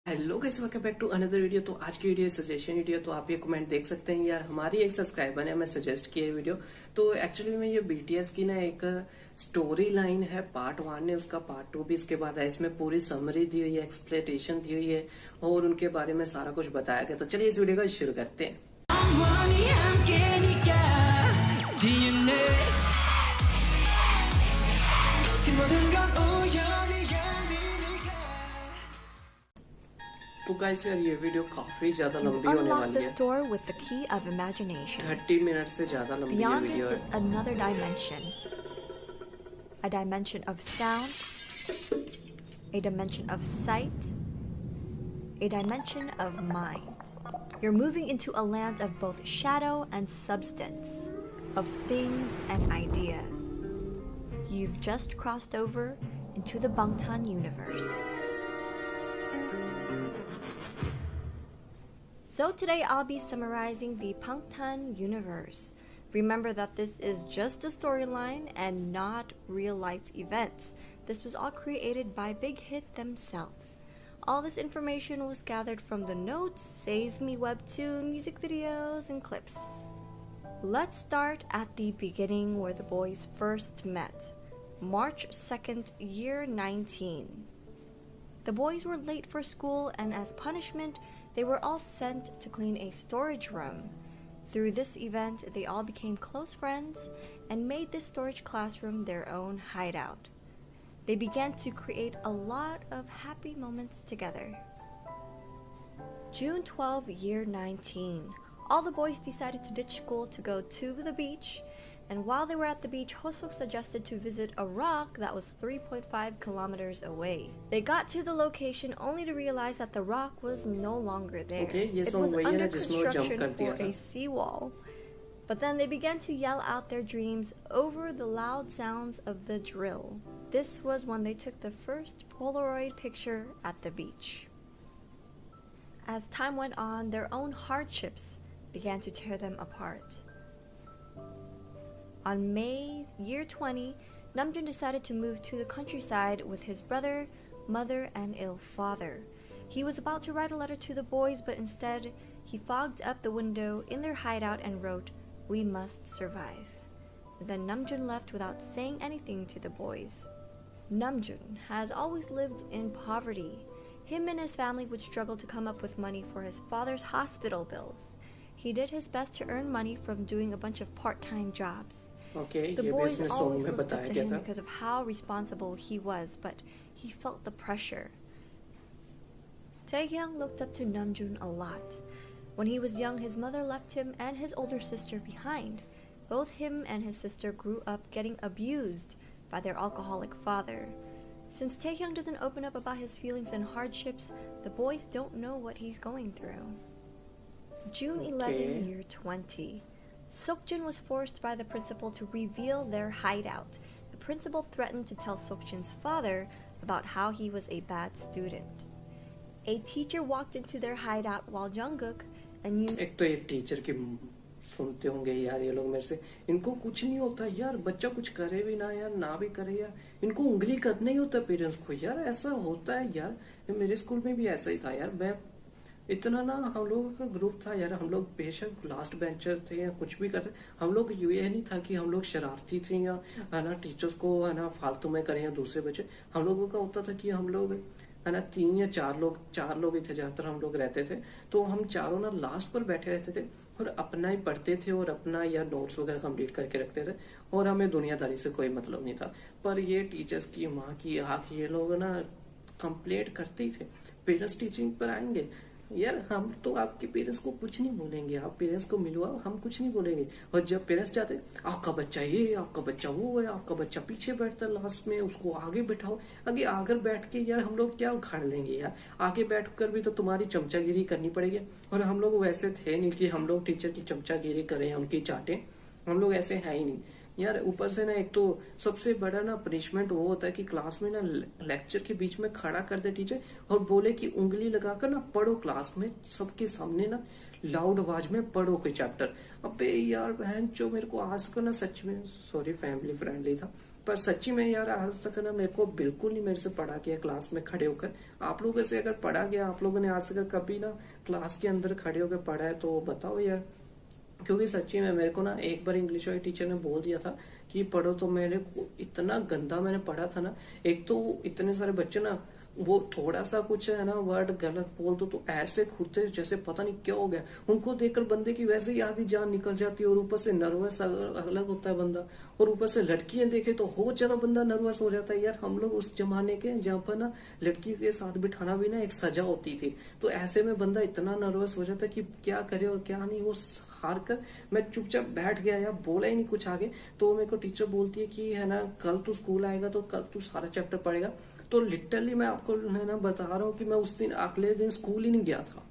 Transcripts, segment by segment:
Hello guys, welcome back to another video. तो आज की वीडियो सजेशन वीडियो। तो आप ये कमेंट देख सकते हैं यार, हमारी एक सब्सक्राइबर ने हमें सजेस्ट किया है वीडियो। तो एक्चुअली में ये बीटीएस की ना एक स्टोरी लाइन है, पार्ट 1 है, उसका पार्ट 2 भी इसके बाद है। इसमें पूरी समरी दी हुई है, एक्सप्लेनेशन दी हुई है और उनके बारे में सारा कुछ बताया गया। तो चलिए इस वीडियो को शुरू करते हैं। तो गाइस यार, ये वीडियो काफी ज्यादा लंबी होने Unlock वाली this है। door with the key of imagination. 30 minute से ज्यादा लंबी ये Beyond वीडियो it is है। another dimension. A dimension of sound, a dimension of sight, a dimension of mind. You're moving into a land of both shadow and substance, of things and ideas. You've just crossed over into the Bangtan universe. So today I'll be summarizing the Bangtan universe. Remember that this is just a storyline and not real life events. This was all created by Big Hit themselves. All this information was gathered from the notes, Save Me webtoon, music videos, and clips. Let's start at the beginning where the boys first met. March 2nd, year 19. The boys were late for school and as punishment, they were all sent to clean a storage room. Through this event, they all became close friends and made this storage classroom their own hideout. They began to create a lot of happy moments together. June 12, year 19. All the boys decided to ditch school to go to the beach. And while they were at the beach, Hosok suggested to visit a rock that was 3.5 kilometers away. They got to the location only to realize that the rock was no longer there. It was under construction for a seawall. But then they began to yell out their dreams over the loud sounds of the drill. This was when they took the first Polaroid picture at the beach. As time went on, their own hardships began to tear them apart. On May, year 20, Namjoon decided to move to the countryside with his brother, mother, and ill father. He was about to write a letter to the boys, but instead, he fogged up the window in their hideout and wrote, "We must survive." Then Namjoon left without saying anything to the boys. Namjoon has always lived in poverty. Him and his family would struggle to come up with money for his father's hospital bills. He did his best to earn money from doing a bunch of part-time jobs. The boys always looked up to him because of how responsible he was, but he felt the pressure. Taehyung looked up to Namjoon a lot. When he was young, his mother left him and his older sister behind. Both him and his sister grew up getting abused by their alcoholic father. Since Taehyung doesn't open up about his feelings and hardships, the boys don't know what he's going through. June 11, year 20. Seokjin was forced by the principal to reveal their hideout. The principal threatened to tell Seokjin's father about how he was a bad student. A teacher walked into their hideout while Jungkook and Yoon... एक तो ये teacher की सुनते होंगे यार ये लोग मेरे से, इनको कुछ नहीं होता यार, बच्चा कुछ करे भी ना यार, ना भी करे यार, इनको उंगली करना ही होता है पेरेंट्स को यार, ऐसा होता है यार। मेरे स्कूल में भी ऐसा ही था यार। मैं इतना ना, हम लोगों का ग्रुप था यार, हम लोग बेशक लास्ट बेंचर थे या कुछ भी करते, हम लोग ये नहीं था कि हम लोग शरारती थे या है ना टीचर्स को है ना फालतू में करें या दूसरे बच्चे। हम लोगों का होता था कि हम लोग है ना 3 या 4 लोग ही थे ज्यादातर हम लोग रहते थे। तो हम चारों ना लास्ट पर बैठे रहते थे और अपना ही पढ़ते थे और अपना या नोट्स वगैरह कंप्लीट करके रखते थे और हमें दुनियादारी से कोई मतलब नहीं था। पर ये टीचर्स की माँ की आँख, ये लोग ना कंप्लेंट करते ही थे, पेरेंट्स टीचिंग पर आएंगे यार, हम तो आपके पेरेंट्स को कुछ नहीं बोलेंगे, आप पेरेंट्स को मिलवाओ, हम कुछ नहीं बोलेंगे। और जब पेरेंट्स जाते, आपका बच्चा ये, आपका बच्चा वो है, आपका बच्चा पीछे बैठता है लास्ट में, उसको आगे बैठाओ। आगे बैठ के यार हम लोग क्या उखाड़ लेंगे यार, आगे बैठ कर भी तो तुम्हारी चमचागिरी करनी पड़ेगी। और हम लोग वैसे थे नहीं कि हम लोग टीचर की चमचागिरी करें, उनकी चाटें, हम लोग ऐसे है ही नहीं यार। ऊपर से ना एक तो सबसे बड़ा ना पनिशमेंट वो होता है कि क्लास में ना लेक्चर के बीच में खड़ा कर दे टीचर और बोले कि उंगली लगाकर ना पढ़ो, क्लास में सबके सामने ना लाउड आवाज में पढ़ो कोई चैप्टर। अबे यार बहन जो मेरे को आज को ना सच में, सॉरी फैमिली फ्रेंडली था, पर सच्ची में यार आज तक ना मेरे को बिल्कुल नहीं मेरे से पढ़ा गया क्लास में खड़े होकर। आप लोगों से अगर पढ़ा गया, आप लोगों ने आज तक कभी ना क्लास के अंदर खड़े होकर पढ़ा है तो बताओ यार। क्योंकि सच्ची में मेरे को ना एक बार इंग्लिश वाली टीचर ने बोल दिया था कि पढ़ो, तो मेरे को इतना गंदा मैंने पढ़ा था ना। एक तो इतने सारे बच्चे ना, वो थोड़ा सा कुछ है ना वर्ड गलत बोल दो तो ऐसे खुदते जैसे पता नहीं क्या हो गया। उनको देखकर बंदे की वैसे ही आधी जान निकल जाती है, और ऊपर से नर्वस अलग होता है बंदा, और ऊपर से लड़कियां देखे तो हो ज्यादा बंदा नर्वस हो जाता है। यार हम लोग उस जमाने के जहाँ पर ना लड़की के साथ बिठाना भी ना एक सजा होती थी, तो ऐसे में बंदा इतना नर्वस हो जाता है कि क्या करे और क्या नहीं। वो हार कर मैं चुपचाप बैठ गया या बोला ही नहीं कुछ आगे। तो मेरे को टीचर बोलती है कि है ना कल तू स्कूल आएगा तो कल तू सारा चैप्टर पढ़ेगा। तो लिटरली मैं आपको है ना बता रहा हूँ कि मैं उस दिन अगले दिन स्कूल ही नहीं गया था,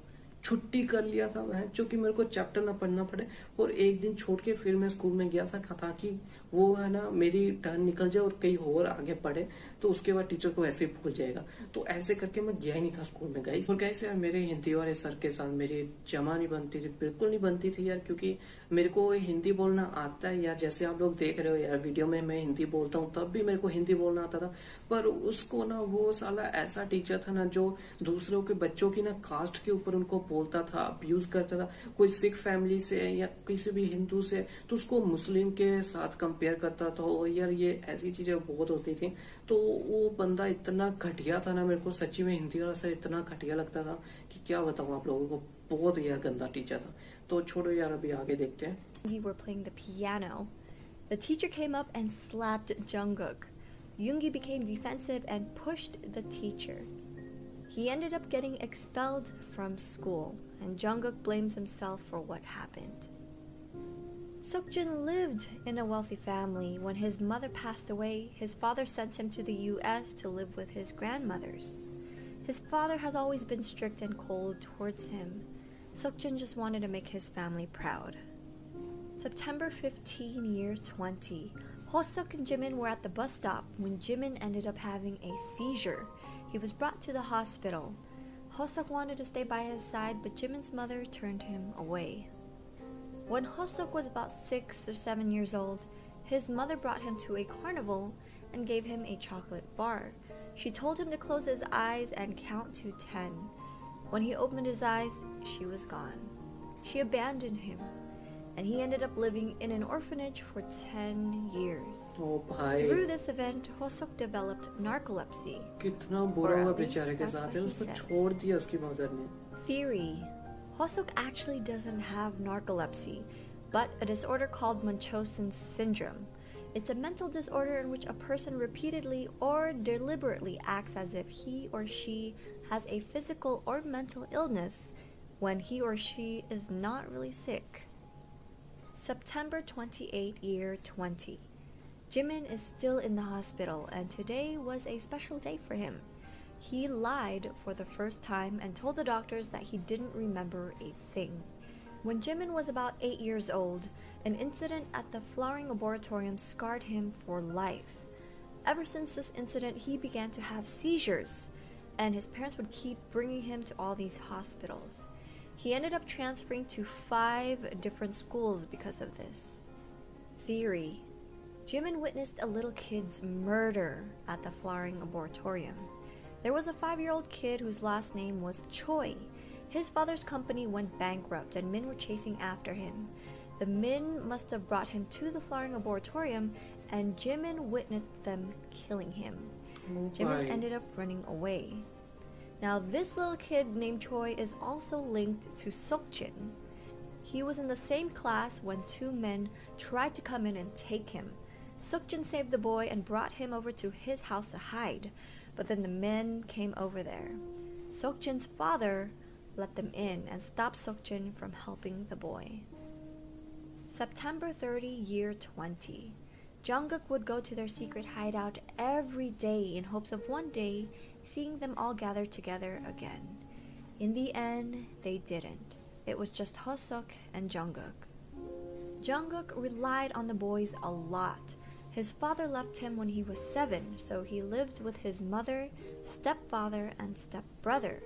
छुट्टी कर लिया था मैं, जो कि मेरे को चैप्टर ना पढ़ना पड़े। और एक दिन छोड़ के फिर मैं स्कूल में गया था ताकि वो है ना मेरी टर्न निकल जाए और कहीं और आगे पढ़े, तो उसके बाद टीचर को ऐसे ही भूल जाएगा। तो ऐसे करके मैं गया ही नहीं था स्कूल में गाइस। और गाइस यार मेरे हिंदी वाले सर के साथ मेरी जमा नहीं बनती थी, बिल्कुल नहीं बनती थी यार। क्योंकि मेरे को हिंदी बोलना आता है यार, जैसे आप लोग देख रहे हो यार वीडियो में मैं हिंदी बोलता हूँ, तब भी मेरे को हिंदी बोलना आता था। पर उसको ना वो साला ऐसा टीचर था ना जो दूसरों के बच्चों की ना कास्ट के ऊपर उनको बोलता था, अब्यूज करता था। कोई सिख फैमिली से या किसी भी हिंदू से तो उसको मुस्लिम के साथ कंपेयर करता था। और यार ये ऐसी चीजें बहुत होती थी। तो वो बंदा इतना घटिया था ना, मेरे को सच्ची में हिंदी वाला सर इतना घटिया लगता था कि क्या बताऊं आप लोगों को। बहुत यार गंदा टीचर था। तो छोड़ो यार, अभी आगे देखते हैं। We were playing the piano. The teacher came up and slapped Jungkook. Yoongi became defensive and pushed the teacher. He ended up getting expelled from school, and Jungkook blames himself for what happened. Seokjin lived in a wealthy family. When his mother passed away, his father sent him to the US to live with his grandmothers. His father has always been strict and cold towards him. Seokjin just wanted to make his family proud. September 15, year 20. Hoseok and Jimin were at the bus stop when Jimin ended up having a seizure. He was brought to the hospital. Hoseok wanted to stay by his side, but Jimin's mother turned him away. When Hoseok was about 6 or 7 years old, his mother brought him to a carnival and gave him a chocolate bar. She told him to close his eyes and count to 10. When he opened his eyes, she was gone. She abandoned him, and he ended up living in an orphanage for 10 years. ओ भाई, Through this event, Hoseok developed narcolepsy. कितना बुरा Or हुआ at least बेचारे के that's साथ what है, he उसको says. छोड़ दिया उसकी मदर ने। Theory: Hoseok actually doesn't have narcolepsy, but a disorder called Munchausen's syndrome. It's a mental disorder in which a person repeatedly or deliberately acts as if he or she has a physical or mental illness when he or she is not really sick. September 28, year 20. Jimin is still in the hospital, and today was a special day for him. He lied for the first time and told the doctors that he didn't remember a thing. When Jimin was about 8 years old, an incident at the flowering laboratorium scarred him for life. Ever since this incident, he began to have seizures, and his parents would keep bringing him to all these hospitals. He ended up transferring to 5 different schools because of this. Theory: Jimin witnessed a little kid's murder at the flowering laboratorium. There was a 5-year-old kid whose last name was Choi. His father's company went bankrupt and men were chasing after him. The men must have brought him to the flowering laboratorium, and Jimin witnessed them killing him. Jimin ended up running away. Now, this little kid named Choi is also linked to Seokjin. He was in the same class when 2 men tried to come in and take him. Seokjin saved the boy and brought him over to his house to hide, but then the men came over there. Seokjin's father let them in and stopped Seokjin from helping the boy. September 30, year 20. Jungkook would go to their secret hideout every day in hopes of one day seeing them all gathered together again. In the end, they didn't. It was just Hoseok and Jungkook. Jungkook relied on the boys a lot. His father left him when he was 7, so he lived with his mother, stepfather, and stepbrother.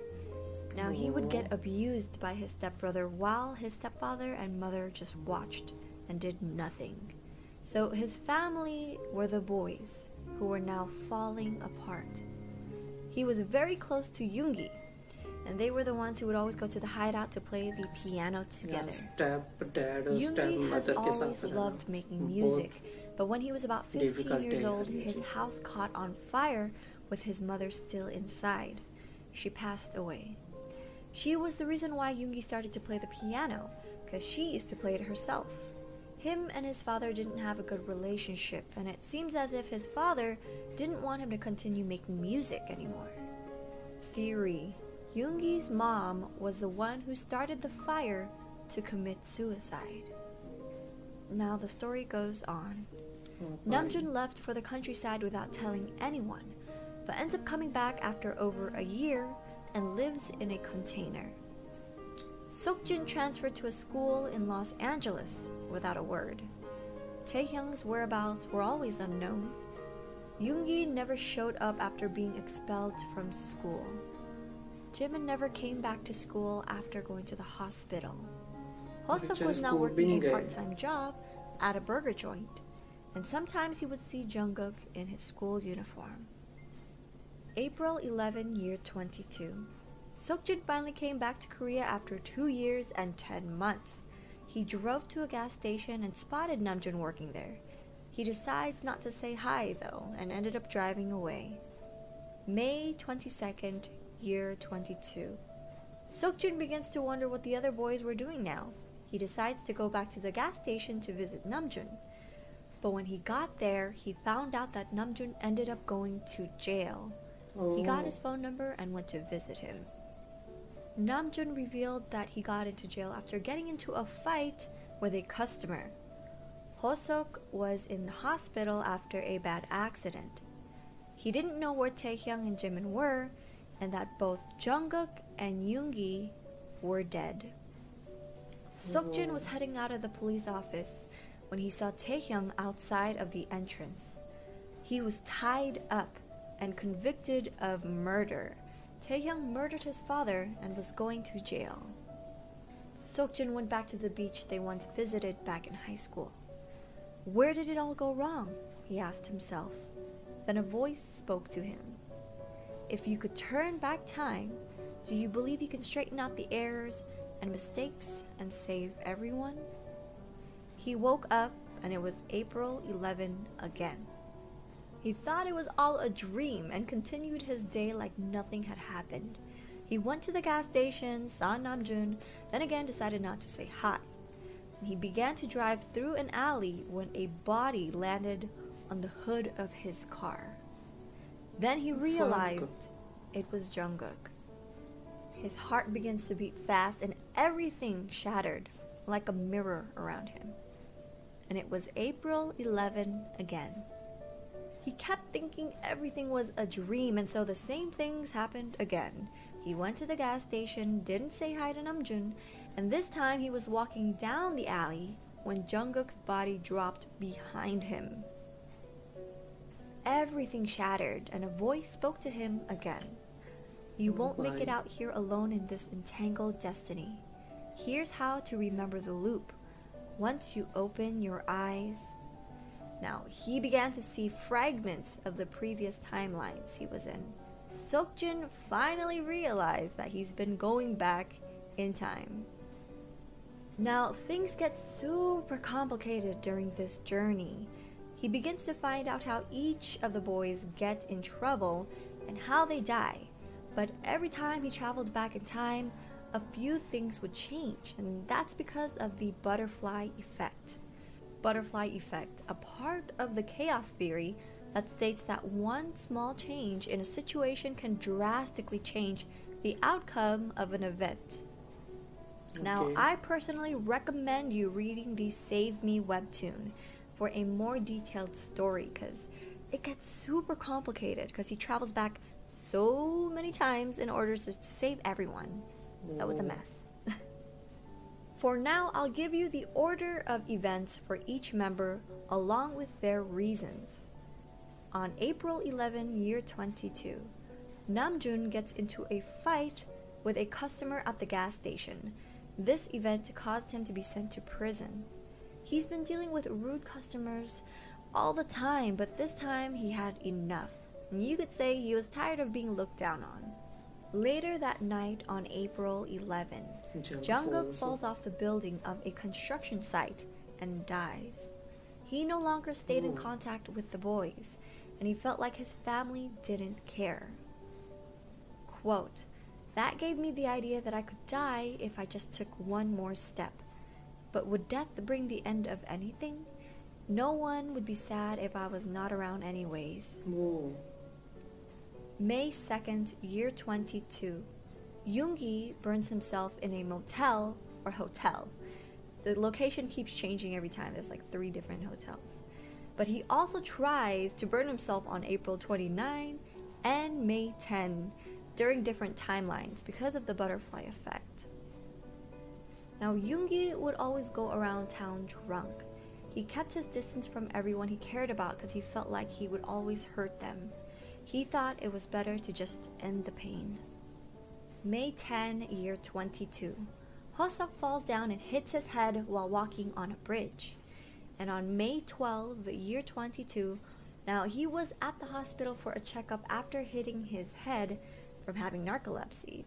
Now, he would get abused by his stepbrother while his stepfather and mother just watched and did nothing. So his family were the boys who were now falling apart. He was very close to Yoongi, and they were the ones who would always go to the hideout to play the piano together. Step dad और step Yoongi has mother के always साथ रहना loved making बहुत music, but when he was about 15 difficult years है old, यार ये his cheese. house caught on fire with his mother still inside. She passed away. She was the reason why Yoongi started to play the piano, because she used to play it herself. Him and his father didn't have a good relationship, and it seems as if his father didn't want him to continue making music anymore. Theory: Yoongi's mom was the one who started the fire to commit suicide. Now the story goes on. Namjoon left for the countryside without telling anyone, but ends up coming back after over a year and lives in a container. Seokjin transferred to a school in Los Angeles without a word. Taehyung's whereabouts were always unknown. Yoongi never showed up after being expelled from school. Jimin never came back to school after going to the hospital. Hosuk was now working a part-time job at a burger joint, and sometimes he would see Jungkook in his school uniform. April 11, year 22. Seokjin finally came back to Korea after 2 years and 10 months. He drove to a gas station and spotted Namjoon working there. He decides not to say hi though and ended up driving away. May 22nd, year 22. Seokjin begins to wonder what the other boys were doing now. He decides to go back to the gas station to visit Namjoon. But when he got there, he found out that Namjoon ended up going to jail. He got his phone number and went to visit him. Namjoon revealed that he got into jail after getting into a fight with a customer. Hosuk was in the hospital after a bad accident. He didn't know where Taehyung and Jimin were, and that both Jungkook and Yoongi were dead. Seokjin was heading out of the police office when he saw Taehyung outside of the entrance. He was tied up and convicted of murder. Taehyung murdered his father and was going to jail. Seokjin went back to the beach they once visited back in high school. Where did it all go wrong? He asked himself. Then a voice spoke to him. If you could turn back time, do you believe you can straighten out the errors and mistakes and save everyone? He woke up and it was April 11 again. He thought it was all a dream and continued his day like nothing had happened. He went to the gas station, saw Namjoon, then again decided not to say hi. He began to drive through an alley when a body landed on the hood of his car. Then he realized it was Jungkook. His heart begins to beat fast and everything shattered like a mirror around him. And it was April 11 again. He kept thinking everything was a dream, and so the same things happened again. He went to the gas station, didn't say hi to Namjoon, and this time he was walking down the alley when Jungkook's body dropped behind him. Everything shattered, and a voice spoke to him again. You won't make it out here alone in this entangled destiny. Here's how to remember the loop. Once you open your eyes. Now, he began to see fragments of the previous timelines he was in. Seokjin finally realized that he's been going back in time. Now, things get super complicated during this journey. He begins to find out how each of the boys get in trouble and how they die. But every time he traveled back in time, a few things would change, and that's because of the butterfly effect. Butterfly effect, a part of the chaos theory that states that one small change in a situation can drastically change the outcome of an event. Okay. Now, I personally recommend you reading the Save Me webtoon for a more detailed story, because it gets super complicated because he travels back so many times in order to save everyone. So it's a mess. For now, I'll give you the order of events for each member along with their reasons. On April 11, year 22, Namjoon gets into a fight with a customer at the gas station. This event caused him to be sent to prison. He's been dealing with rude customers all the time, but this time he had enough. And you could say he was tired of being looked down on. Later that night on April 11, Jungkook falls off the building of a construction site and dies. He no longer stayed in contact with the boys, and he felt like his family didn't care. Quote, "That gave me the idea that I could die if I just took one more step. But would death bring the end of anything? No one would be sad if I was not around anyways." Whoa. May 2nd, year 22. Yoongi burns himself in a motel or hotel. The location keeps changing every time. There's like 3 different hotels. But he also tries to burn himself on April 29 and May 10 during different timelines because of the butterfly effect. Now, Yoongi would always go around town drunk. He kept his distance from everyone he cared about because he felt like he would always hurt them. He thought it was better to just end the pain. May 10, year 22. Hosok falls down and hits his head while walking on a bridge. And on May 12, year 22, now he was at the hospital for a checkup after hitting his head from having narcolepsy.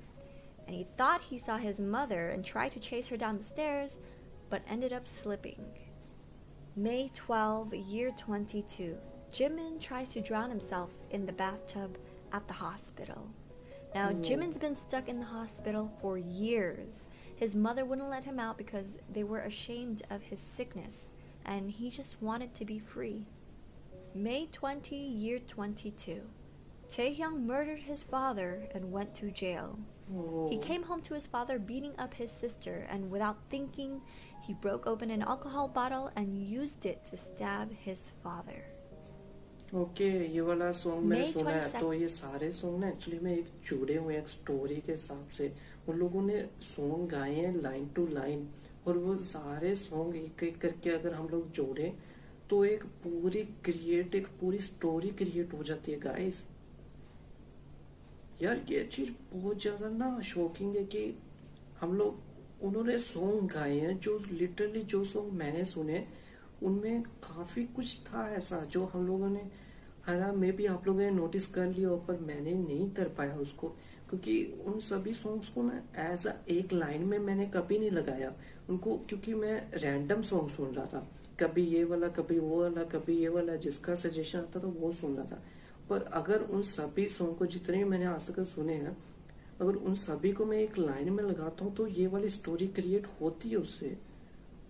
And he thought he saw his mother and tried to chase her down the stairs, but ended up slipping. May 12, year 22. Jimin tries to drown himself in the bathtub at the hospital. Now, Jimin's been stuck in the hospital for years. His mother wouldn't let him out because they were ashamed of his sickness, and he just wanted to be free. May 20, year 22. Taehyung murdered his father and went to jail. He came home to his father beating up his sister, and without thinking, he broke open an alcohol bottle and used it to stab his father. Okay ये वाला song मैंने सुना है। तो ये सारे song ना actually में एक जुड़े हुए एक स्टोरी के हिसाब से उन लोगों ने सॉन्ग गाए हैं लाइन टू लाइन, और वो सारे सॉन्ग एक एक करके अगर हम लोग जोड़े तो एक पूरी स्टोरी क्रिएट हो जाती है गाइस। यार ये चीज बहुत ज्यादा ना शॉकिंग है कि हम लोग उन्होंने सॉन्ग गाए हैं जो लिटरली जो सॉन्ग मैंने सुने उनमें काफी कुछ था ऐसा जो हम लोगों ने मे भी आप लोगों ने नोटिस कर लिया, पर मैंने नहीं कर पाया उसको, क्योंकि उन सभी सॉन्ग्स को ना एज एक लाइन में मैंने कभी नहीं लगाया उनको, क्योंकि मैं रैंडम सॉन्ग सुन रहा था, कभी ये वाला कभी वो वाला कभी ये वाला, जिसका सजेशन आता था वो सुन रहा था। पर अगर उन सभी सॉन्ग को जितने मैंने आज तक सुने हैं, अगर उन सभी को मैं एक लाइन में लगाता हूँ तो ये वाली स्टोरी क्रिएट होती है उससे।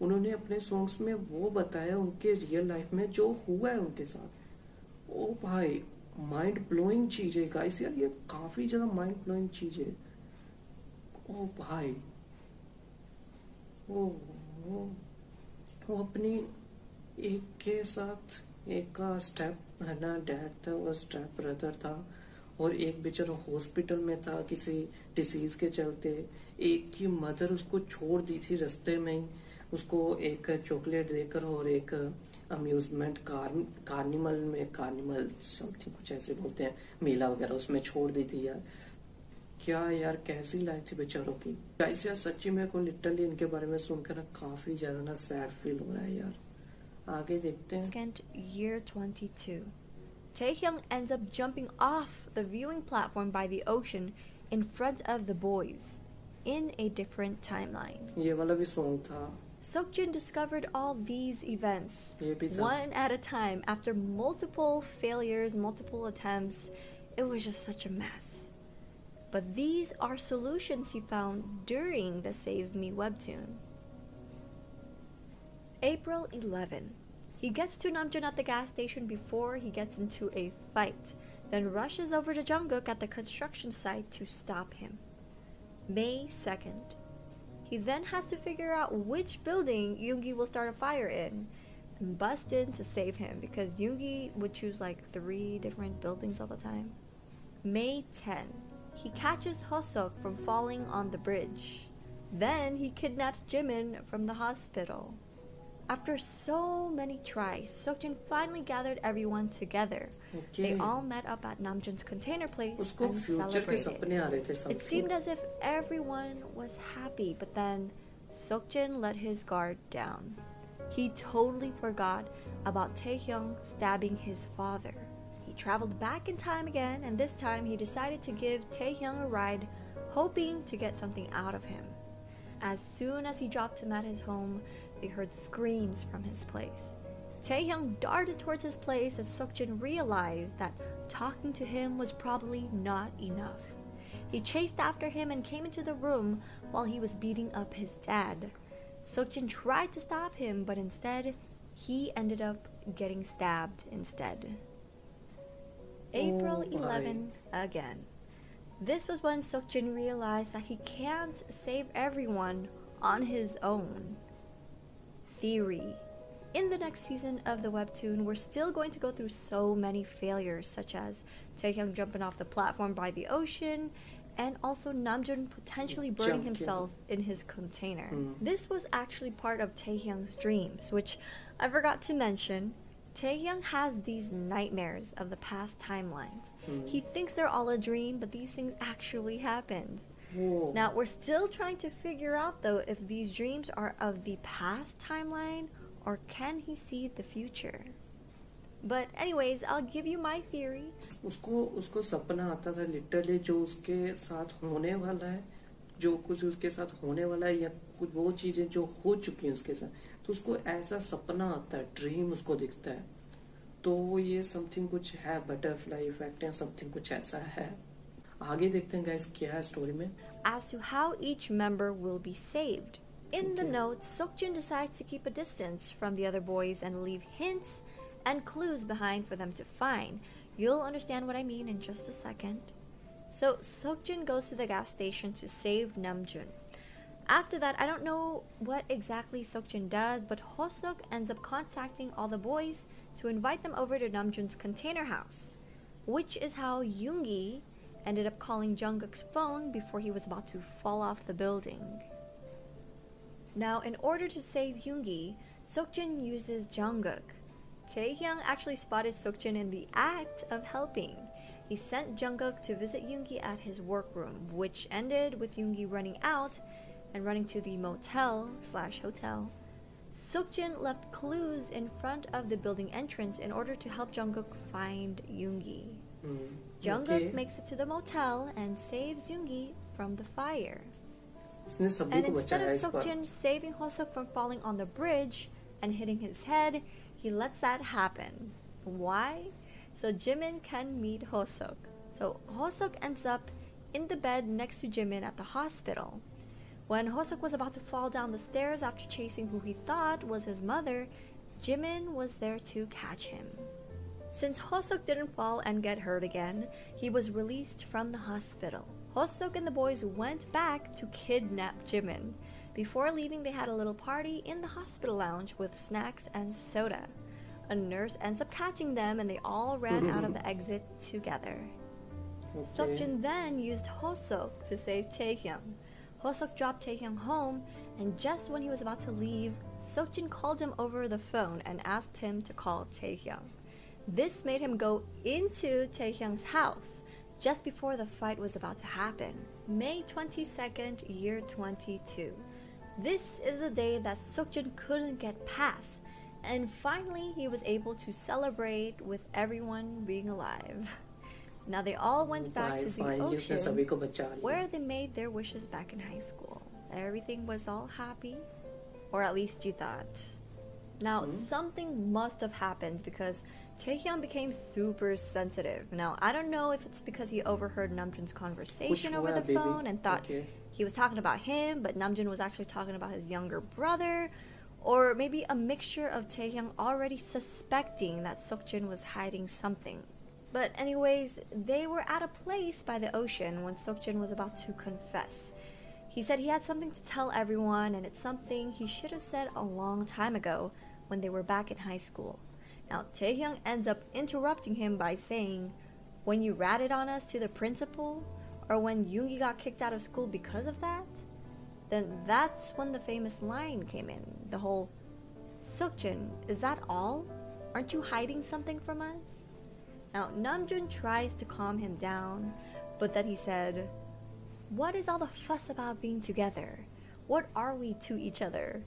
उन्होंने अपने सॉन्ग्स में वो बताया उनके रियल लाइफ में जो हुआ है उनके साथ। ओ भाई माइंड ब्लोइंग चीज है गाइस, यार ये काफी ज्यादा माइंड ब्लोइंग चीज है। ओ भाई वो अपनी एक के साथ एक का स्टेप है ना डैड था, वो स्टेप ब्रदर था, और एक बेचारा हॉस्पिटल में था किसी डिसीज के चलते। एक की मदर उसको छोड़ दी थी रास्ते में ही, उसको एक चॉकलेट देकर और एक अम्यूजमेंट कार्निवल समथिंग कुछ ऐसे बोलते हैं, मेला वगैरह, उसमें छोड़ दी थी। यार क्या यार कैसी लाइफ थी बेचारों की गाइस। यार सच्ची मेरे को लिटरली इनके बारे में सुनकर ना काफी ज्यादा ना सैड फील हो रहा है यार। आगे देखते हैं। Second, year 22. Taehyung ends up jumping off the viewing platform by the ocean in front of the boys in a different timeline. ये वाला भी सॉन्ग था। Seokjin discovered all these events one at a time after multiple failures, multiple attempts. It was just such a mess. But these are solutions he found during the Save Me webtoon. April 11. He gets to Namjoon at the gas station before he gets into a fight, then rushes over to Jungkook at the construction site to stop him. May 2nd. He then has to figure out which building Yoongi will start a fire in and bust in to save him because Yoongi would choose like 3 different buildings all the time. May 10. He catches Hosok from falling on the bridge. Then he kidnaps Jimin from the hospital. After so many tries, Seokjin finally gathered everyone together. They all met up at Namjoon's container place and celebrated. It seemed as if everyone was happy, but then Seokjin let his guard down. He totally forgot about Taehyung stabbing his father. He traveled back in time again, and this time he decided to give Taehyung a ride, hoping to get something out of him. As soon as he dropped him at his home, they heard screams from his place. Taehyung darted towards his place as Seokjin realized that talking to him was probably not enough. He chased after him and came into the room while he was beating up his dad. Seokjin tried to stop him, but instead, he ended up getting stabbed instead. April 11 again. This was when Seokjin realized that he can't save everyone on his own. Theory. In the next season of the webtoon, we're still going to go through so many failures, such as Taehyung jumping off the platform by the ocean, and also Namjoon potentially burning himself in his container. This was actually part of Taehyung's dreams, which I forgot to mention. Taehyung has these nightmares of the past timelines. He thinks they're all a dream, but these things actually happened. Whoa. Now, we're still trying to figure out, though, if these dreams are of the past timeline or can he see the future. But anyways, I'll give you my theory. उसको सपना आता था literally जो उसके साथ होने वाला है, जो कुछ उसके साथ होने वाला है या कुछ वो चीजें जो हो चुकी हैं उसके साथ, तो उसको ऐसा सपना आता है, ड्रीम उसको दिखता है. तो ये समथिंग कुछ है, बटरफ्लाई इफेक्ट या समथिंग कुछ ऐसा है. आगे देखते हैं गाइस क्या है स्टोरी में. As to how each member will be saved. In the notes, Seokjin decides to keep a distance from the other boys and leave hints and clues behind for them to find. You'll understand what I mean in just a second. So Seokjin goes to the gas station to save Namjoon. After that, I don't know what exactly Seokjin does, but Hoseok ends up contacting all the boys to invite them over to Namjoon's container house, which is how Yoongi ended up calling Jungkook's phone before he was about to fall off the building. Now, in order to save Yoongi, Seokjin uses Jungkook. Taehyung actually spotted Seokjin in the act of helping. He sent Jungkook to visit Yoongi at his workroom, which ended with Yoongi running out and running to the motel/hotel. Seokjin left clues in front of the building entrance in order to help Jungkook find Yoongi. Jungkook makes it to the motel and saves Yoongi from the fire. And instead of Seokjin saving Hoseok from falling on the bridge and hitting his head, he lets that happen. Why? So Jimin can meet Hoseok. So Hoseok ends up in the bed next to Jimin at the hospital. When Hoseok was about to fall down the stairs after chasing who he thought was his mother, Jimin was there to catch him. Since Hoseok didn't fall and get hurt again, he was released from the hospital. Hoseok and the boys went back to kidnap Jimin. Before leaving, they had a little party in the hospital lounge with snacks and soda. A nurse ends up catching them and they all ran out of the exit together. Seokjin then used Hoseok to save Taehyung. Hoseok dropped Taehyung home, and just when he was about to leave, Seokjin called him over the phone and asked him to call Taehyung. This made him go into Taehyung's house just before the fight was about to happen. May 22nd, year 22. This is the day that Seokjin couldn't get past, and finally he was able to celebrate with everyone being alive. Now they all went back to the ocean where they made their wishes back in high school. Everything was all happy, or at least you thought. Now something must have happened because Taehyung became super sensitive. Now I don't know if it's because he overheard Namjoon's conversation over the phone and thought he was talking about him, but Namjoon was actually talking about his younger brother, or maybe a mixture of Taehyung already suspecting that Seokjin was hiding something. But anyways, they were at a place by the ocean when Seokjin was about to confess. He said he had something to tell everyone, and it's something he should have said a long time ago when they were back in high school. Now Taehyung ends up interrupting him by saying, "When you ratted on us to the principal, or when Yoongi got kicked out of school because of that?" Then that's when the famous line came in. The whole, "Seokjin, is that all? Aren't you hiding something from us?" Now Namjoon tries to calm him down, but then he said, "What is all the fuss about being together? What are we to each other?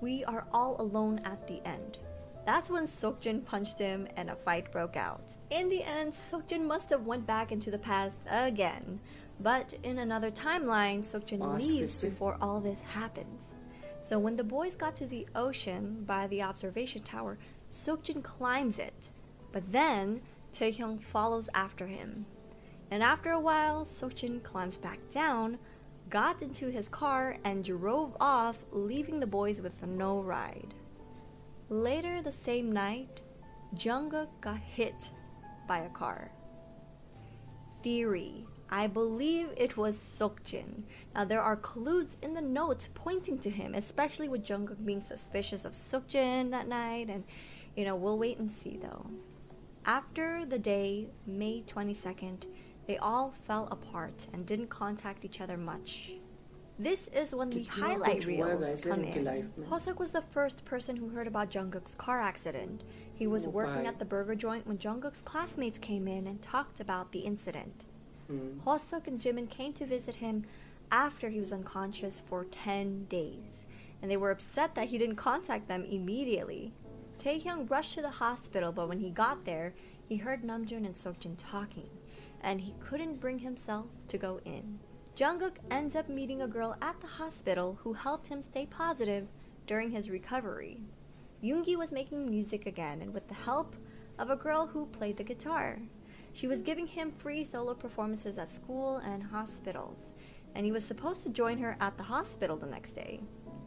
We are all alone at the end. That's when Seokjin punched him and a fight broke out. In the end, Seokjin must have went back into the past again. But in another timeline, Seokjin leaves before all this happens. So when the boys got to the ocean by the observation tower, Seokjin climbs it. But then Taehyung follows after him. And after a while, Seokjin climbs back down, got into his car, and drove off, leaving the boys with no ride. Later the same night, Jungkook got hit by a car. Theory: I believe it was Seokjin. Now there are clues in the notes pointing to him, especially with Jungkook being suspicious of Seokjin that night, and we'll wait and see though. After the day, May 22nd, they all fell apart and didn't contact each other much. This is when the highlight reels come in. Hoseok was the first person who heard about Jungkook's car accident. He was working at the burger joint when Jungkook's classmates came in and talked about the incident. Hoseok and Jimin came to visit him after he was unconscious for 10 days, and they were upset that he didn't contact them immediately. Taehyung rushed to the hospital, but when he got there, he heard Namjoon and Seokjin talking, and he couldn't bring himself to go in. Jungkook ends up meeting a girl at the hospital who helped him stay positive during his recovery. Yoongi was making music again, and with the help of a girl who played the guitar. She was giving him free solo performances at school and hospitals, and he was supposed to join her at the hospital the next day.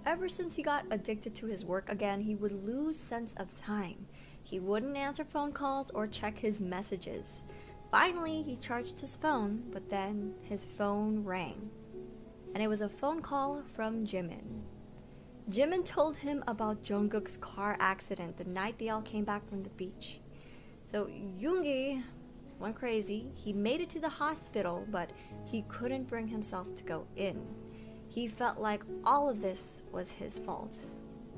Ever since he got addicted to his work again, he would lose sense of time. He wouldn't answer phone calls or check his messages. Finally, he charged his phone, but then his phone rang. And it was a phone call from Jimin. Jimin told him about Jungkook's car accident the night they all came back from the beach. So Yoongi went crazy. He made it to the hospital, but he couldn't bring himself to go in. He felt like all of this was his fault.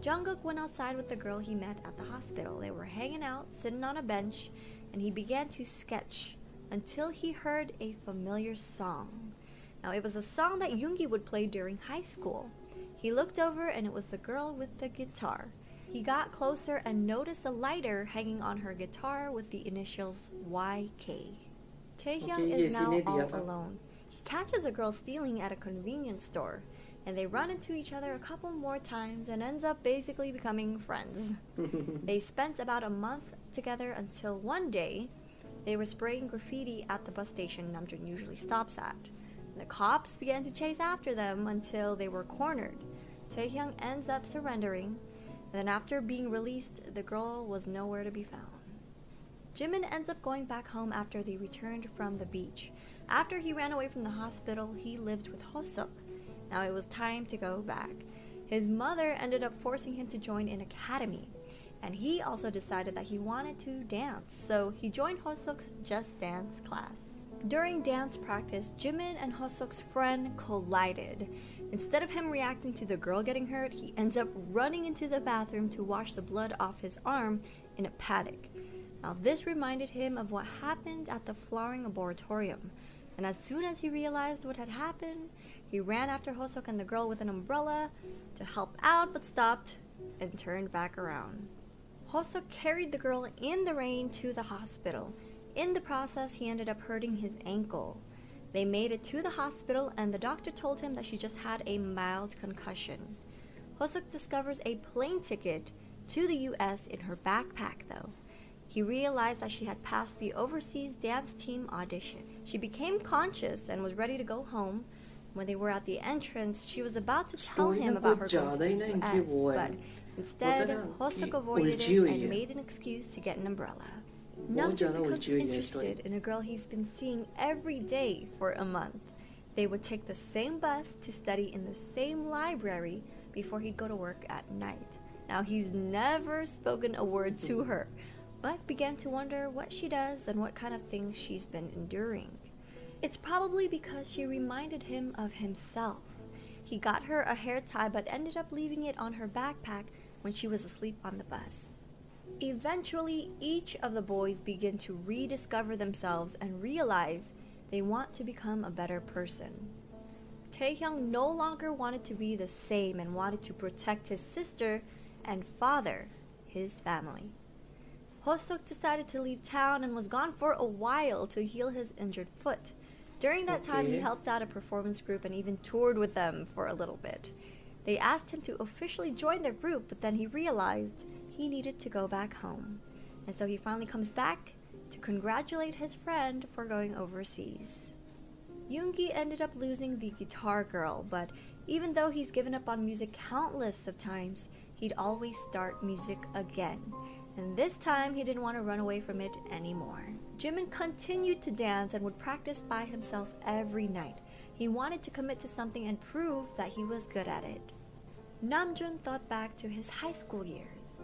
Jungkook went outside with the girl he met at the hospital. They were hanging out, sitting on a bench, and he began to sketch until he heard a familiar song. Now, it was a song that Yoongi would play during high school. He looked over and it was the girl with the guitar. He got closer and noticed a lighter hanging on her guitar with the initials YK. Taehyung is now all alone. He catches a girl stealing at a convenience store, and they run into each other a couple more times and ends up basically becoming friends. They spent about a month together until one day they were spraying graffiti at the bus station Namjoon usually stops at. The cops began to chase after them until they were cornered. Taehyung ends up surrendering, and then after being released, the girl was nowhere to be found. Jimin ends up going back home after they returned from the beach. After he ran away from the hospital, he lived with Hoseok. Now it was time to go back. His mother ended up forcing him to join an academy, and he also decided that he wanted to dance, so he joined Hoseok's Just Dance class. During dance practice, Jimin and Hoseok's friend collided. Instead of him reacting to the girl getting hurt, he ends up running into the bathroom to wash the blood off his arm in a paddock. Now this reminded him of what happened at the flowering laboratorium, and as soon as he realized what had happened, he ran after Hoseok and the girl with an umbrella to help out, but stopped and turned back around. Hoseok carried the girl in the rain to the hospital. In the process, he ended up hurting his ankle. They made it to the hospital, and the doctor told him that she just had a mild concussion. Hoseok discovers a plane ticket to the US in her backpack, though. He realized that she had passed the overseas dance team audition. She became conscious and was ready to go home. When they were at the entrance, she was about to tell him about her going to the US, but instead, Hoseok avoided it and made an excuse to get an umbrella. Namjoon becomes interested in a girl he's been seeing every day for a month. They would take the same bus to study in the same library before he'd go to work at night. Now, he's never spoken a word to her, but began to wonder what she does and what kind of things she's been enduring. It's probably because she reminded him of himself. He got her a hair tie but ended up leaving it on her backpack when she was asleep on the bus. Eventually, each of the boys begin to rediscover themselves and realize they want to become a better person. Taehyung no longer wanted to be the same and wanted to protect his sister and father, his family. Hosuk decided to leave town and was gone for a while to heal his injured foot. During that time, he Okay. helped out a performance group and even toured with them for a little bit. They asked him to officially join their group, but then he realized he needed to go back home. And so he finally comes back to congratulate his friend for going overseas. Yoongi ended up losing the guitar girl, but even though he's given up on music countless of times, he'd always start music again. And this time, he didn't want to run away from it anymore. Jimin continued to dance and would practice by himself every night. He wanted to commit to something and prove that he was good at it. Namjoon thought back to his high school years.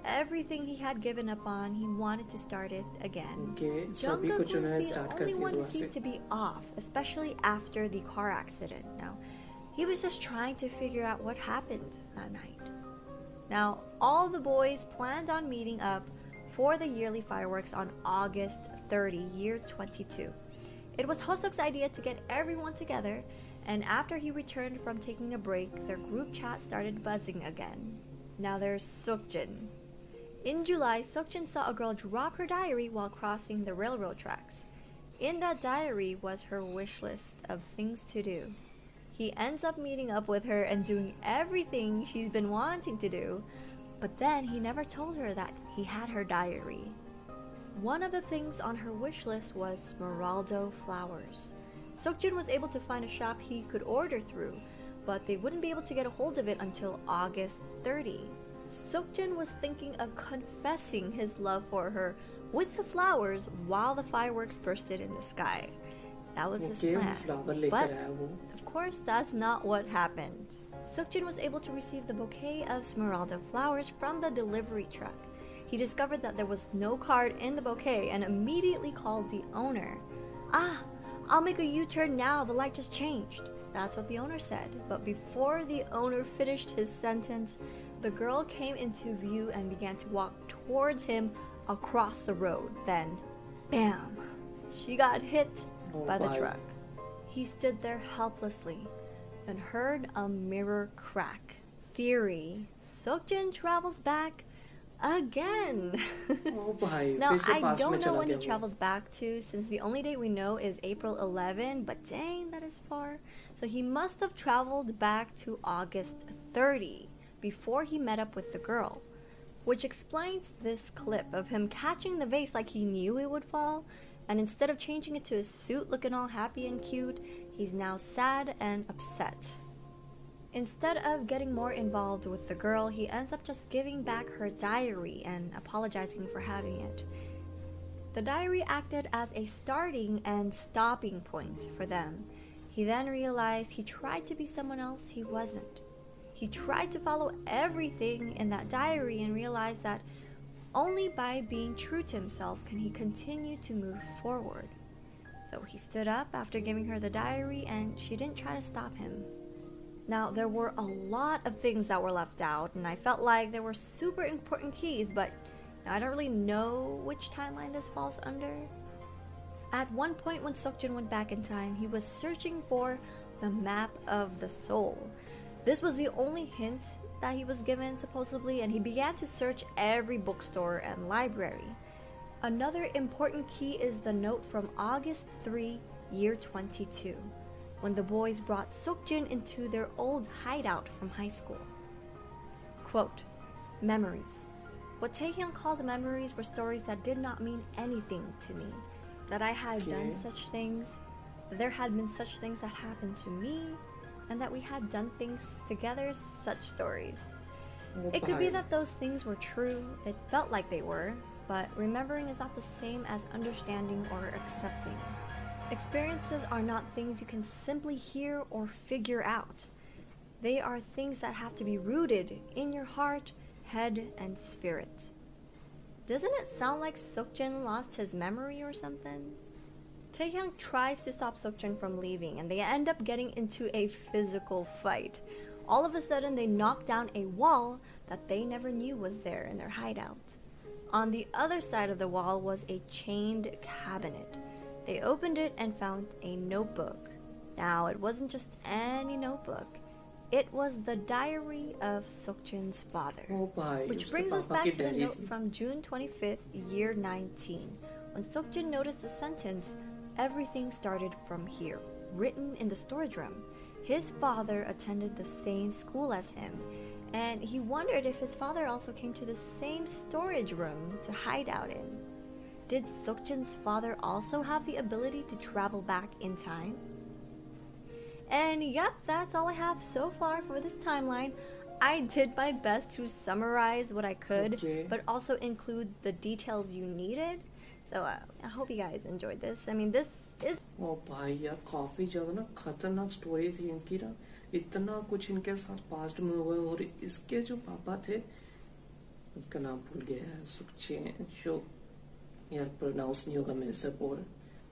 Everything he had given up on, he wanted to start it again. Okay. So अभी Jungkook कुछ was उन्होंने the start कर only दिया one who दोबारा से. seemed to be off, especially after the car accident. Now, he was just trying to figure out what happened that night. Now, all the boys planned on meeting up for the yearly fireworks on August 30, year 22. It was Hosuk's idea to get everyone together, and after he returned from taking a break, their group chat started buzzing again. Now there's Seokjin. In July, Seokjin saw a girl drop her diary while crossing the railroad tracks. In that diary was her wish list of things to do. He ends up meeting up with her and doing everything she's been wanting to do, but then he never told her that he had her diary. One of the things on her wish list was Smeraldo flowers. Seokjin was able to find a shop he could order through, but they wouldn't be able to get a hold of it until August 30. Seokjin was thinking of confessing his love for her with the flowers while the fireworks bursted in the sky. That was his Okay, वो plan. flower लेकर But आया वो. of course, that's not what happened. Seokjin was able to receive the bouquet of Smeraldo flowers from the delivery truck. He discovered that there was no card in the bouquet and immediately called the owner. "Ah, I'll make a U-turn now, the light just changed." That's what the owner said. But before the owner finished his sentence, the girl came into view and began to walk towards him across the road. Then, bam! She got hit Oh, by the bye. truck. He stood there helplessly, then heard a mirror crack. Theory: Seokjin travels back again. Oh भाई, Now, फिर से I past में don't know चला when he गया वो. travels back to, since the only date we know is April 11, but dang, that is far. So he must have traveled back to August 30 before he met up with the girl, which explains this clip of him catching the vase like he knew it would fall, and instead of changing it to a suit looking all happy and cute, he's now sad and upset. Instead of getting more involved with the girl, he ends up just giving back her diary and apologizing for having it. The diary acted as a starting and stopping point for them. He then realized he tried to be someone else he wasn't. He tried to follow everything in that diary and realized that only by being true to himself can he continue to move forward. So he stood up after giving her the diary and she didn't try to stop him. Now, there were a lot of things that were left out, and I felt like there were super important keys, but I don't really know which timeline this falls under. At one point when Seokjin went back in time, he was searching for the map of the soul. This was the only hint that he was given, supposedly, and he began to search every bookstore and library. Another important key is the note from August 3, year 22. When the boys brought Seokjin into their old hideout from high school. Quote, "Memories. What Taehyung called memories were stories that did not mean anything to me. That I had done Okay. such things, that there had been such things that happened to me, and that we had done things together, such stories. Oh, It could be भाई. that those things were true, it felt like they were, but remembering is not the same as understanding or accepting. Experiences are not things you can simply hear or figure out. They are things that have to be rooted in your heart, head, and spirit." Doesn't it sound like Seokjin lost his memory or something? Taehyung tries to stop Seokjin from leaving, and they end up getting into a physical fight. All of a sudden, they knock down a wall that they never knew was there in their hideout. On the other side of the wall was a chained cabinet. They opened it and found a notebook. Now, it wasn't just any notebook. It was the diary of Sukjin's father. ओ भाई, Which उसके brings us पापा की back to the diary note थी। from June 25th, year 19. When Sukjin noticed the sentence, everything started from here, written in the storage room. His father attended the same school as him, and he wondered if his father also came to the same storage room to hide out in. Did Sukjin's father also have the ability to travel back in time? And yep, that's all I have so far for this timeline. I did my best to summarize what I could, Okay. but also include the details you needed. So I hope you guys enjoyed this. I mean, this is... ओ भाई यार, काफी ज्यादा ना खतरनाक story थी इनकी ना। इतना कुछ इनके साथ पास्ट में हुआ है। और इसके जो पापा थे, उसका नाम भूल गया है, सुखचैन जो, यार प्रोनाउंस नहीं होगा मेरे से। और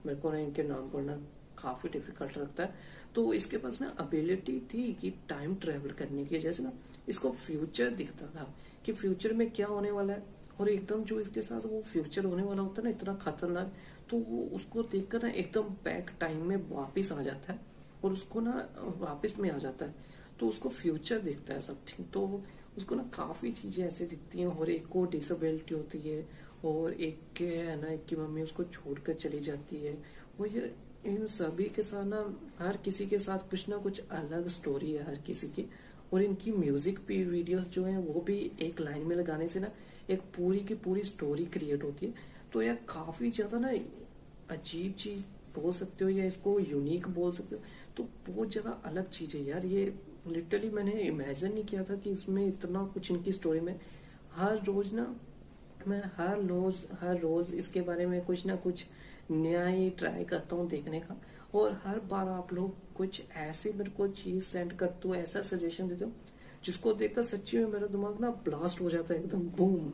मेरे को ना इनके नाम पढ़ना काफी डिफिकल्ट लगता है। तो इसके पास ना एबिलिटी थी कि टाइम ट्रेवल करने की। जैसे ना इसको फ्यूचर दिखता था कि फ्यूचर में क्या होने वाला है, और एकदम जो इसके साथ वो फ्यूचर होने वाला होता है ना इतना खतरनाक, तो वो उसको देखकर ना एकदम बैक टाइम में वापिस आ जाता है और उसको ना वापिस में आ जाता है। तो उसको फ्यूचर दिखता है समथिंग। तो उसको ना काफी चीजें ऐसे दिखती हैं। और एक को डिसेबिलिटी होती है, और एक के है ना, एक की मम्मी उसको छोड़कर चली जाती है। और ये इन सभी के साथ ना, हर किसी के साथ कुछ ना कुछ अलग स्टोरी है हर किसी की। और इनकी म्यूजिक वीडियोस जो है वो भी एक लाइन में लगाने से ना एक पूरी की पूरी स्टोरी क्रिएट होती है। तो यार काफी ज्यादा ना अजीब चीज बोल सकते हो, या इसको यूनिक बोल सकते हो। तो बहुत ज्यादा अलग चीज है यार ये। लिटरली मैंने इमेजिन नहीं किया था कि इसमें इतना कुछ इनकी स्टोरी में। हर रोज ना मैं हर रोज इसके बारे में कुछ ना कुछ नया ही ट्राई करता हूँ देखने का। और हर बार आप लोग कुछ ऐसे मेरे को चीज सेंड करते हो, ऐसा सजेशन देते हो जिसको देखकर सच्ची में मेरा दिमाग ना ब्लास्ट हो जाता है एकदम बूम,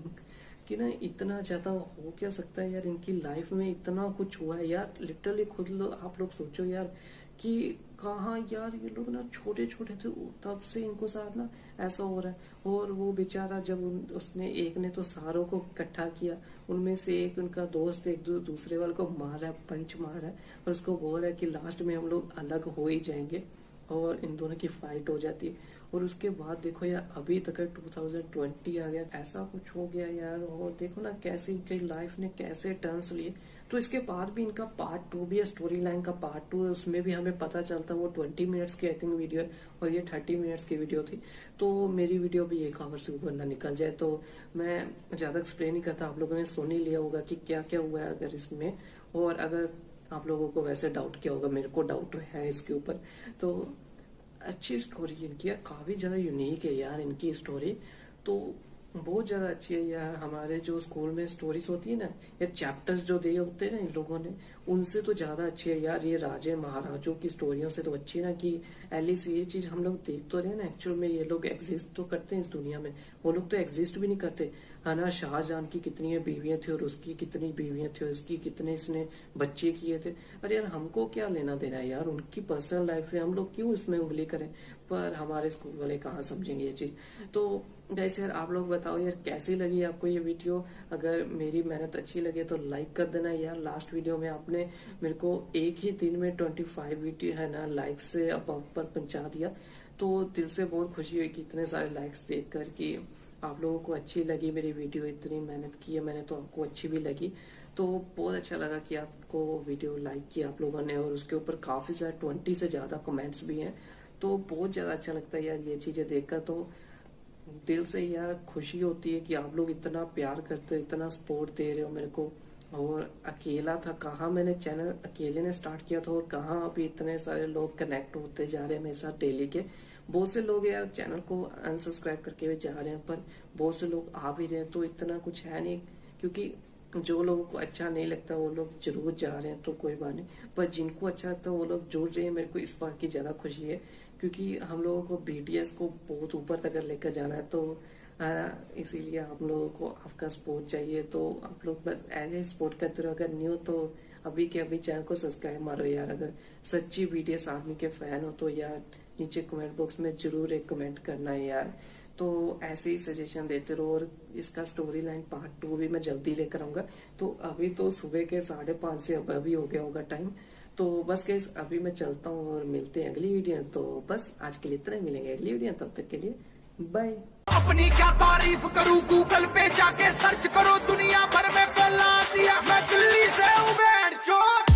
कि ना इतना ज्यादा हो क्या सकता है यार। इनकी लाइफ में इतना कुछ हुआ है यार। लिटरली खुद आप लोग सोचो यार कि कहाँ यार ये लोग ना छोटे छोटे थे तब से इनको साथ ना ऐसा हो रहा है। और वो बेचारा जब उसने एक ने तो सारों को इकट्ठा किया, उनमें से एक उनका दोस्त एक दूसरे वाले को मार रहा है, पंच मार रहा है, और उसको बोल रहा है कि लास्ट में हम लोग अलग हो ही जाएंगे। और इन दोनों की फाइट हो जाती है। और उसके बाद देखो यार अभी तक 2020 आ गया, ऐसा कुछ हो गया यार। और देखो ना कैसे इनकी लाइफ ने कैसे टर्न्स लिए। तो इसके बाद भी इनका पार्ट 2 भी है, स्टोरी लाइन का पार्ट 2 है। उसमें भी हमें पता चलता है वो 20 मिनट्स की आई थिंक वीडियो है, और ये 30 मिनट्स की वीडियो थी। तो मेरी वीडियो भी 1 आवर से ऊपर ना निकल जाए, तो मैं ज्यादा एक्सप्लेन नहीं करता। आप लोगों ने सुन ही लिया होगा कि क्या क्या हुआ है अगर इसमें। और अगर आप लोगों को वैसे डाउट किया होगा, मेरे को डाउट है इसके ऊपर। तो अच्छी स्टोरी इनकी है, काफी ज्यादा यूनिक है यार इनकी स्टोरी। तो बहुत ज्यादा अच्छी है यार। हमारे जो स्कूल में स्टोरीज होती है ना, या चैप्टर्स जो दिए होते हैं ना इन लोगों ने, उनसे तो ज्यादा अच्छी है यार। ये राजे महाराजों की स्टोरियों से तो अच्छी है ना, कि एटलीस्ट ये चीज हम लोग देख तो रहे ना एक्चुअल में ये लोग एग्जिस्ट तो करते हैं इस दुनिया में। वो लोग तो एग्जिस्ट भी नहीं करते है ना। शाहजहां की कितनी बीवियां थी, और उसकी कितनी बीवियां थी, और उसकी कितने इसने बच्चे किए थे। अरे यार हमको क्या लेना देना है यार, उनकी पर्सनल लाइफ है, हम लोग क्यों इसमें उंगली करें। पर हमारे स्कूल वाले कहाँ समझेंगे ये चीज। तो गाइस यार आप लोग बताओ यार कैसी लगी आपको ये वीडियो। अगर मेरी मेहनत अच्छी लगे तो लाइक कर देना यार। लास्ट वीडियो में आपने मेरे को एक ही दिन में 25 वीडियो है ना लाइक से अबव पर पहुंचा दिया। तो दिल से बहुत खुशी हुई कि इतने सारे लाइक्स देखकर कि आप लोगों को अच्छी लगी मेरी वीडियो। इतनी मेहनत की है मैंने तो आपको अच्छी भी लगी। तो बहुत अच्छा लगा कि आपको वीडियो लाइक किया आप लोगों ने, और उसके ऊपर काफी सारे 20 से ज्यादा कमेंट्स भी हैं। तो बहुत ज्यादा अच्छा लगता है यार ये चीजें देखकर। तो दिल से यार खुशी होती है कि आप लोग इतना प्यार करते हो, इतना सपोर्ट दे रहे हो मेरे को। और अकेला था, कहाँ मैंने चैनल अकेले ने स्टार्ट किया था, और कहाँ अभी इतने सारे लोग कनेक्ट होते जा रहे हैं मेरे साथ डेली के। बहुत से लोग यार चैनल को अनसब्सक्राइब करके भी जा रहे हैं, पर बहुत से लोग आ भी रहे हैं। तो इतना कुछ है नहीं, क्योंकि जो लोगों को अच्छा नहीं लगता वो लोग जरूर जा रहे हैं, तो कोई बात नहीं। पर जिनको अच्छा लगता है वो लोग जुड़ रहे हैं, मेरे को इस बात की ज्यादा खुशी है। क्योंकि हम लोगों को BTS को बहुत ऊपर तक लेकर जाना है। तो इसीलिए आप लोगों को आपका सपोर्ट चाहिए। तो आप लोग बस ऐसे सपोर्ट करते रहो। अगर न्यू तो अभी के अभी चैनल को सब्सक्राइब मारो यार। अगर सच्ची BTS आर्मी के फैन हो तो यार नीचे कमेंट बॉक्स में जरूर एक कमेंट करना है यार। तो ऐसे ही सजेशन देते रहो। और इसका स्टोरी लाइन पार्ट 2 भी मैं जल्दी लेकर आऊंगा। तो अभी तो सुबह के 5:30 से अब अभी हो गया होगा टाइम। तो बस गाइस अभी मैं चलता हूँ और मिलते हैं अगली वीडियो। तो बस आज के लिए इतना ही, मिलेंगे अगली वीडियो, तब तक के लिए बाय। अपनी क्या तारीफ करूं, गूगल पे जाके सर्च करो, दुनिया भर में फैला दिया मैं दिल्ली से हूं, बैंड चौक।